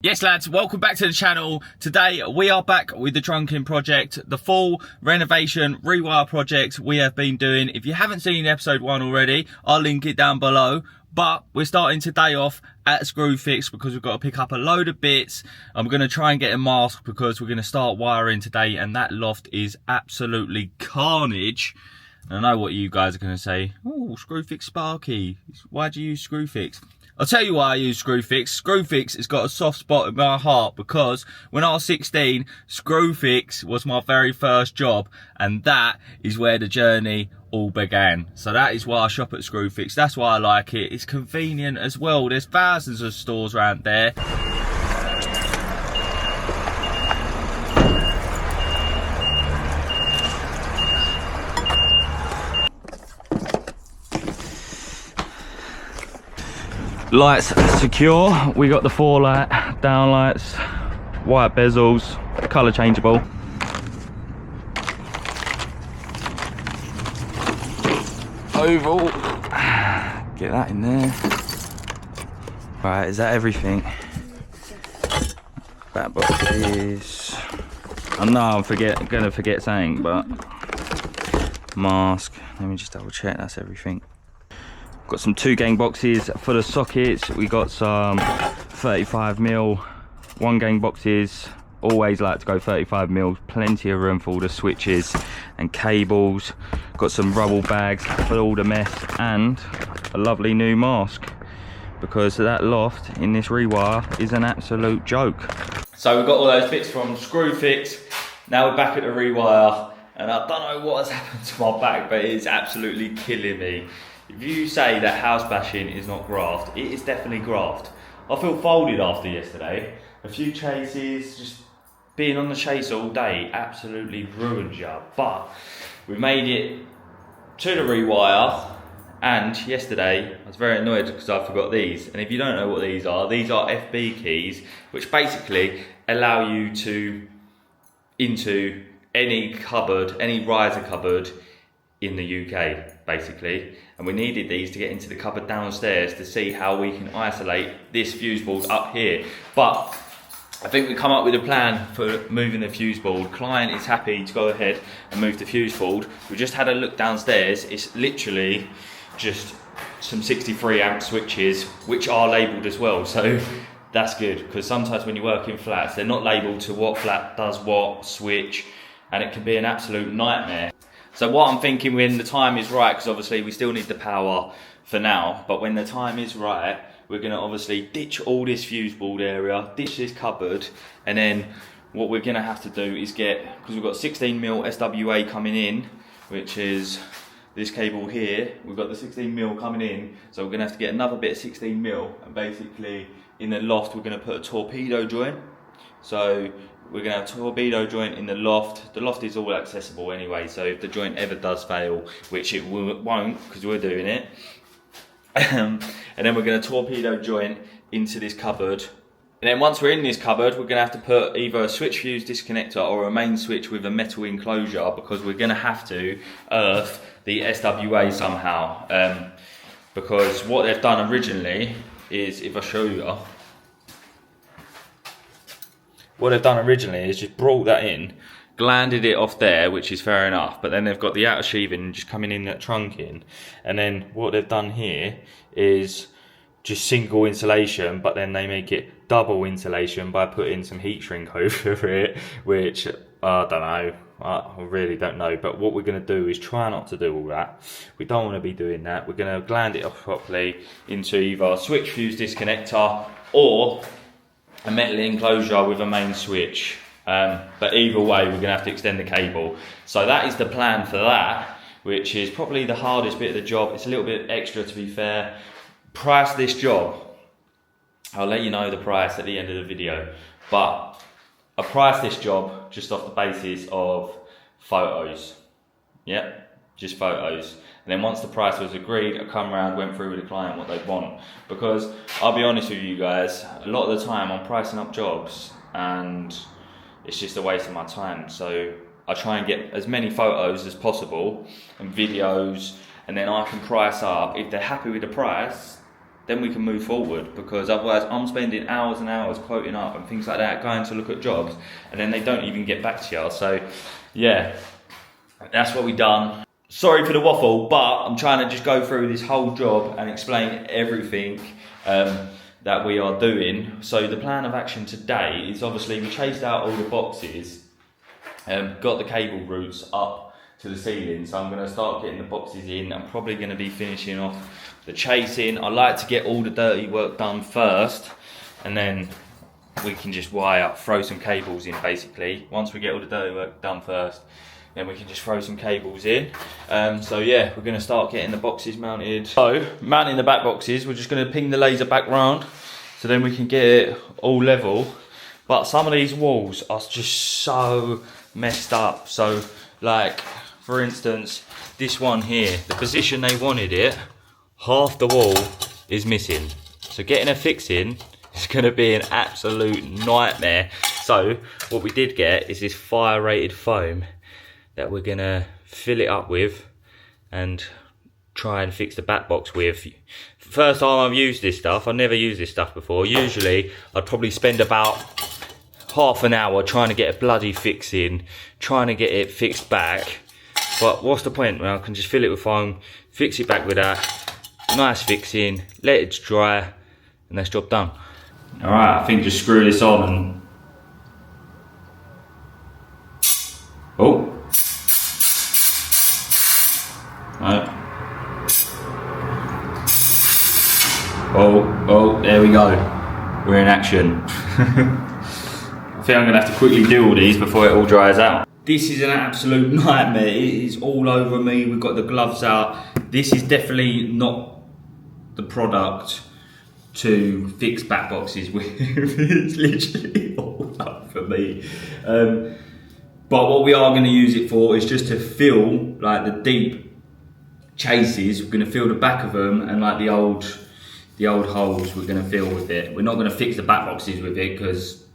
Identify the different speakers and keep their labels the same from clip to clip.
Speaker 1: Yes lads, welcome back to the channel. Today we are back with the trunking project, the full renovation rewire project we have been doing. If you haven't seen episode 1 already, I'll link it down below. But we're starting today off at Screwfix because we've got to pick up a load of bits. I'm going to try and get a mask because we're going to start wiring today, and that loft is absolutely carnage. And I know what you guys are going to say. Oh, Screwfix Sparky. Why do you use Screwfix? I'll tell you why I use Screwfix. Screwfix has got a soft spot in my heart because when I was 16, Screwfix was my very first job, and that is where the journey all began. So that is why I shop at Screwfix. That's why I like it. It's convenient as well. There's thousands of stores around there. Lights secure. We got the 4 light down lights, white bezels, colour changeable. Oval. Get that in there. Right, is that everything? That box is. I know I'm gonna forget something, but mask. Let me just double check. That's everything. Got some 2 gang boxes for the sockets. We got some 35mm 1 gang boxes. Always like to go 35mm. Plenty of room for all the switches and cables. Got some rubble bags for all the mess and a lovely new mask because that loft in this rewire is an absolute joke. So we've got all those bits from Screwfix. Now we're back at the rewire, and I don't know what has happened to my back, but it's absolutely killing me. If you say that house bashing is not graft, it is definitely graft. I feel folded after yesterday. A few chases, just being on the chase all day absolutely ruined you. But we made it to the rewire, and yesterday I was very annoyed because I forgot these. And if you don't know what these are FB keys, which basically allow you to into any cupboard, any riser cupboard in the UK, basically. And we needed these to get into the cupboard downstairs to see how we can isolate this fuse board up here. But I think we come up with a plan for moving the fuse board. Client is happy to go ahead and move the fuse board. We just had a look downstairs. It's literally just some 63 amp switches, which are labelled as well. So that's good, because sometimes when you work in flats, they're not labelled to what flat does what switch, and it can be an absolute nightmare. So what I'm thinking, when the time is right, because obviously we still need the power for now, but when the time is right, we're going to obviously ditch all this fuse board area, ditch this cupboard, and then what we're going to have to do is get, because we've got 16mm SWA coming in, which is this cable here, we've got the 16mm coming in, so we're going to have to get another bit of 16mm, and basically in the loft we're going to put a torpedo joint. So we're going to have a torpedo joint in the loft. The loft is all accessible anyway, so if the joint ever does fail, which it won't because we're doing it, and then we're going to torpedo joint into this cupboard. And then once we're in this cupboard, we're going to have to put either a switch fuse disconnector or a main switch with a metal enclosure, because we're going to have to earth the SWA somehow. Because what they've done originally is, if I show you, what they've done originally is just brought that in, glanded it off there, which is fair enough, but then they've got the outer sheathing just coming in that trunking, and then what they've done here is just single insulation, but then they make it double insulation by putting some heat shrink over it, which I don't know, I really don't know. But what we're going to do is try not to do all that. We don't want to be doing that. We're going to gland it off properly into either a switch fuse disconnector or a metal enclosure with a main switch. But either way, we're going to have to extend the cable. So that is the plan for that, which is probably the hardest bit of the job. It's a little bit extra, to be fair. Price this job, I'll let you know the price at the end of the video, but I priced this job just off the basis of photos. Yep, just photos. And then once the price was agreed, I come around, went through with the client what they want. Because I'll be honest with you guys, a lot of the time I'm pricing up jobs and it's just a waste of my time. So I try and get as many photos as possible and videos, and then I can price up. If they're happy with the price, then we can move forward, because otherwise I'm spending hours and hours quoting up and things like that, going to look at jobs, and then they don't even get back to you. So yeah, that's what we done. Sorry for the waffle, but I'm trying to just go through this whole job and explain everything that we are doing. So the plan of action today is, obviously we chased out all the boxes, got the cable routes up to the ceiling, so I'm going to start getting the boxes in. I'm probably going to be finishing off the chasing. I like to get all the dirty work done first, and then we can just wire up, throw some cables in basically. Once we get all the dirty work done first, then we can just throw some cables in. So yeah, we're going to start getting the boxes mounted. So mounting the back boxes, we're just going to ping the laser back round, so then we can get it all level. But some of these walls are just so messed up. So like, for instance, this one here, the position they wanted it, half the wall is missing. So getting a fix in is going to be an absolute nightmare. So what we did get is this fire rated foam that we're going to fill it up with and try and fix the back box with. First time I've used this stuff, I've never used this stuff before. Usually I'd probably spend about half an hour trying to get a bloody fix in, trying to get it fixed back. But what's the point when I can just fill it with foam, fix it back with that, nice fixing, let it dry, and that's job done. Alright, I think just screw this on and... Oh. No. Oh, there we go. We're in action. I think I'm going to have to quickly do all these before it all dries out. This is an absolute nightmare. It is all over me. We've got the gloves out. This is definitely not the product to fix back boxes with. It's literally all over me. But what we are going to use it for is just to fill like the deep chases. We're going to fill the back of them, and like the old holes we're going to fill with it. We're not going to fix the back boxes with it because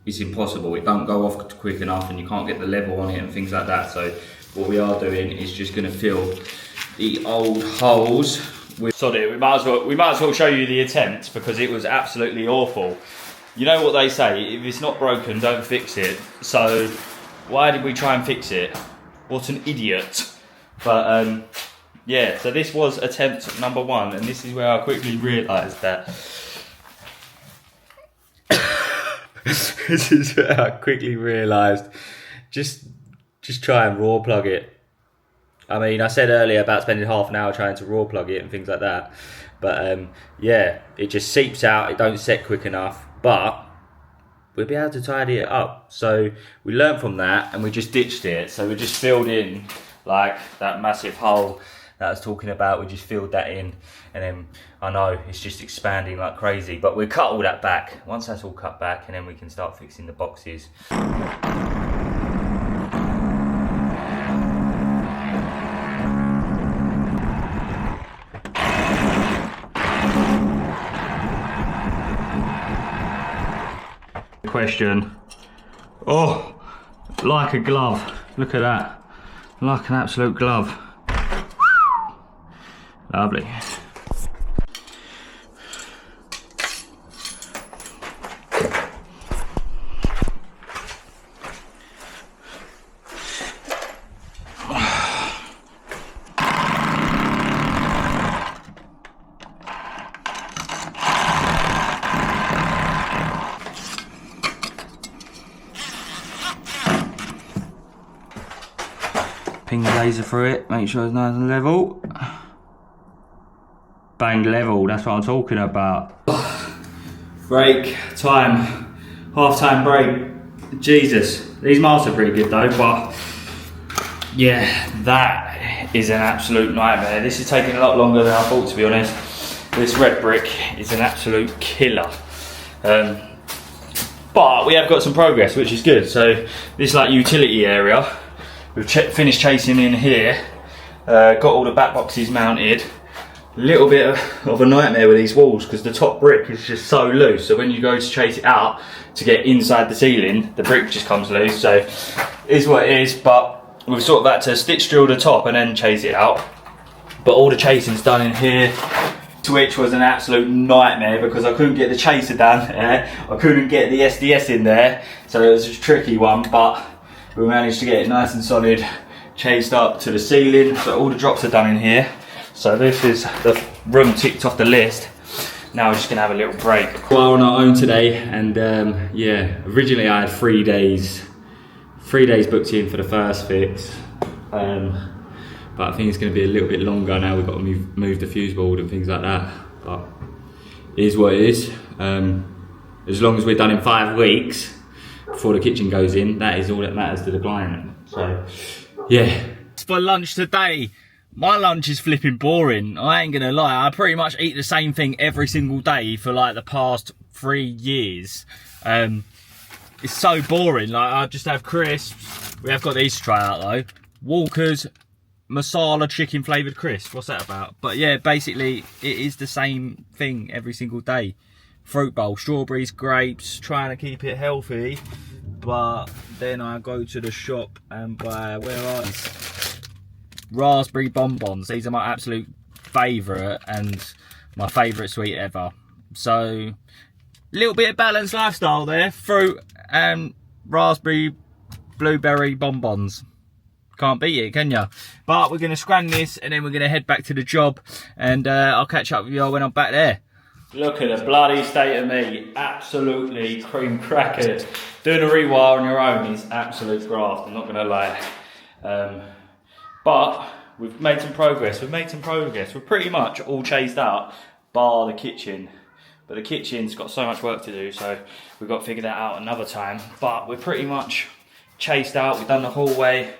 Speaker 1: it's impossible. It don't go off quick enough and you can't get the level on it and things like that. So what we are doing is just going to fill the old holes with... Sorry, we might as well show you the attempt, because it was absolutely awful. You know what they say, if it's not broken, don't fix it. So why did we try and fix it? What an idiot. But yeah, so this was attempt number 1, and this is where I quickly realised that this is where I quickly realised just try and raw plug it. I mean, I said earlier about spending half an hour trying to raw plug it and things like that, but yeah, it just seeps out, it don't set quick enough, but we'll be able to tidy it up. So we learned from that and we just ditched it. So we just filled in like that massive hole that I was talking about. We just filled that in, and then I know it's just expanding like crazy, but we'll cut all that back once that's all cut back, and then we can start fixing the boxes. Question. Oh, like a glove. Look at that, like an absolute glove. Lovely. Ping the laser through it, make sure it's nice and level. Bang level, that's what I'm talking about. Break time, half-time break. Jesus, these masks are pretty good though, but yeah, that is an absolute nightmare. This is taking a lot longer than I thought, to be honest. This red brick is an absolute killer. But we have got some progress, which is good. So this like utility area, we've finished chasing in here, got all the back boxes mounted. Little bit of a nightmare with these walls because the top brick is just so loose, so when you go to chase it out to get inside the ceiling, the brick just comes loose. So it is what it is, but we've sort of had to stitch drill the top and then chase it out. But all the chasing's done in here, Switch was an absolute nightmare because I couldn't get the chaser down there, I couldn't get the SDS in there, so it was a tricky one, but we managed to get it nice and solid, chased up to the ceiling, so all the drops are done in here. So this is the room ticked off the list. Now we're just gonna have a little break. We're on our own today, and yeah, originally I had 3 days booked in for the first fix. But I think it's going to be a little bit longer now. We've got to move the fuse board and things like that. But it is what it is. As long as we're done in 5 weeks before the kitchen goes in, that is all that matters to the client. So, yeah. For lunch today, my lunch is flipping boring. I ain't going to lie. I pretty much eat the same thing every single day for like the past 3 years. It's so boring. Like, I just have crisps. We have got these to try out though. Walker's masala chicken flavoured crisp. What's that about? But yeah, basically it is the same thing every single day. Fruit bowl, strawberries, grapes, trying to keep it healthy. But then I go to the shop and buy, where are these? Raspberry bonbons. These are my absolute favourite and my favourite sweet ever. So a little bit of balanced lifestyle there. Fruit and raspberry blueberry bonbons. Can't beat it, can ya? But we're going to scran this and then we're going to head back to the job, and I'll catch up with you all when I'm back there. Look at the bloody state of me. Absolutely cream crackered. Doing a rewire on your own is absolute graft, I'm not going to lie. But we've made some progress. We're pretty much all chased out, bar the kitchen. But the kitchen's got so much work to do, so we've got to figure that out another time. But we're pretty much chased out. We've done the hallway.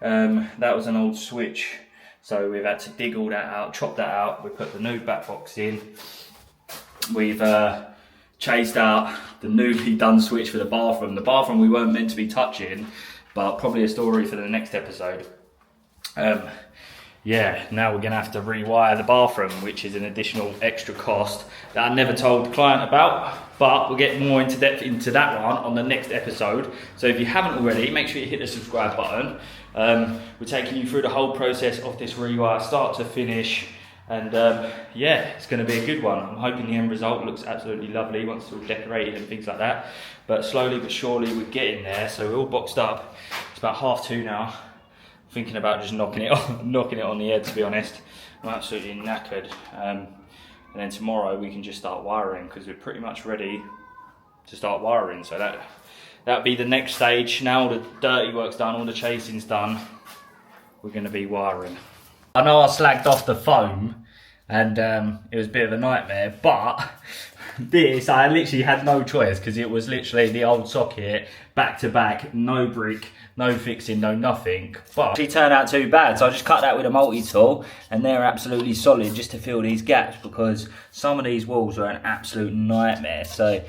Speaker 1: That was an old switch, so we've had to dig all that out, chop that out. We put the new back box in. We've chased out the newly done switch for the bathroom. The bathroom we weren't meant to be touching, but probably a story for the next episode. Yeah, now we're gonna have to rewire the bathroom, which is an additional extra cost that I never told the client about, but we'll get more into depth into that one on the next episode. So if you haven't already, make sure you hit the subscribe button. We're taking you through the whole process of this rewire, start to finish, and yeah, it's going to be a good one. I'm hoping the end result looks absolutely lovely once it's all decorated and things like that. But slowly but surely we're getting there. So we're all boxed up. It's about 2:30 now. Thinking about just knocking it on the head, to be honest. I'm absolutely knackered. And then tomorrow we can just start wiring, because we're pretty much ready to start wiring. So that'll be the next stage. Now all the dirty work's done, all the chasing's done, we're going to be wiring. I know I slagged off the foam and it was a bit of a nightmare, but this, I literally had no choice, because it was literally the old socket, back to back, no brick, no fixing, no nothing. But it turned out too bad, so I just cut that with a multi-tool, and they're absolutely solid just to fill these gaps, because some of these walls are an absolute nightmare. So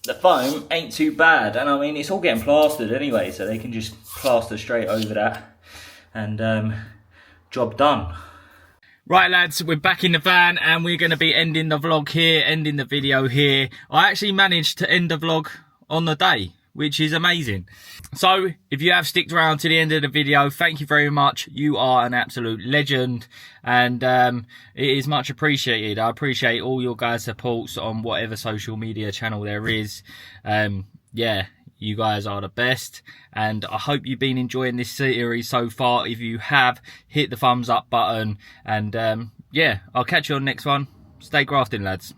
Speaker 1: the foam ain't too bad, and I mean it's all getting plastered anyway, so they can just plaster straight over that, and job done. Right lads, we're back in the van and we're going to be ending the vlog here, ending the video here. I actually managed to end the vlog on the day, which is amazing. So if you have sticked around to the end of the video, thank you very much. You are an absolute legend, and it is much appreciated. I appreciate all your guys' supports on whatever social media channel there is. Yeah, you guys are the best, and I hope you've been enjoying this series so far. If you have, hit the thumbs up button, and yeah, I'll catch you on the next one. Stay grafting, lads.